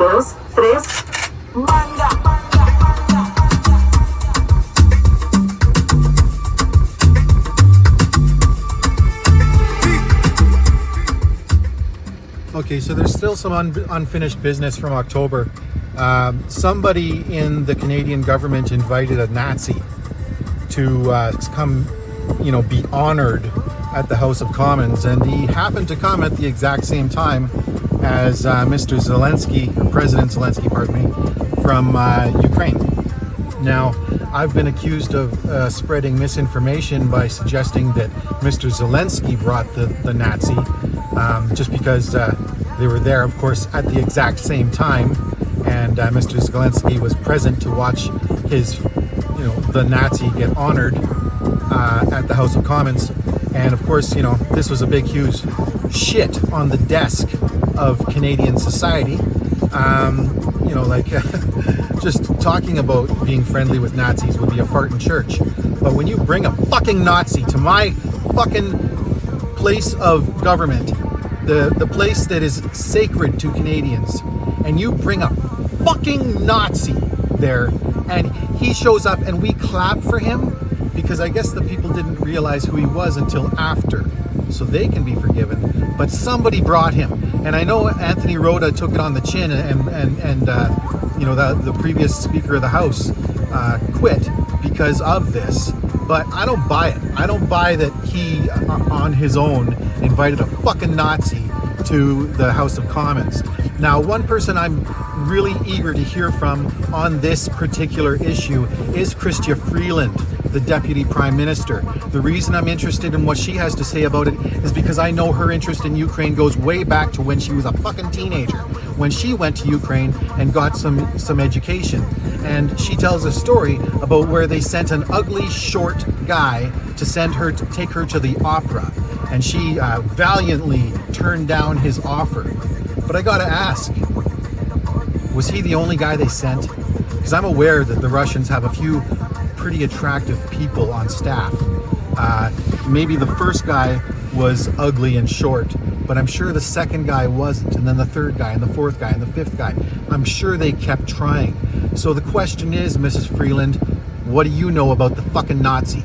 dos, tres. Manga. Okay, so there's still some unfinished business from October. Somebody in the Canadian government invited a Nazi to come, be honored at the House of Commons, and he happened to come at the exact same time as Mr. Zelensky, or President Zelensky, pardon me, from Ukraine. Now, I've been accused of spreading misinformation by suggesting that Mr. Zelensky brought the Nazi, just because they were there, of course, at the exact same time, and Mr. Zelensky was present to watch his, the Nazi get honored at the House of Commons. And of course, this was a big, huge shit on the desk of Canadian society. Just talking about being friendly with Nazis would be a fart in church. But when you bring a fucking Nazi to my fucking place of government, the place that is sacred to Canadians, and you bring a fucking Nazi there, and he shows up and we clap for him, because I guess the people didn't realize who he was until after, so they can be forgiven. But somebody brought him, and I know Anthony Rota took it on the chin, and the previous Speaker of the House quit because of this. But I don't buy it. I don't buy that he, on his own, invited a fucking Nazi to the House of Commons. Now, one person I'm really eager to hear from on this particular issue is Chrystia Freeland, the Deputy Prime Minister. The reason I'm interested in what she has to say about it is because I know her interest in Ukraine goes way back to when she was a fucking teenager, when she went to Ukraine and got some education. And she tells a story about where they sent an ugly, short guy to take her to the opera. And she valiantly turned down his offer. But I gotta ask, was he the only guy they sent? Because I'm aware that the Russians have a few pretty attractive people on staff. Maybe the first guy was ugly and short, but I'm sure the second guy wasn't, and then the third guy, and the fourth guy, and the fifth guy. I'm sure they kept trying. So the question is, Mrs. Freeland, what do you know about the fucking Nazi?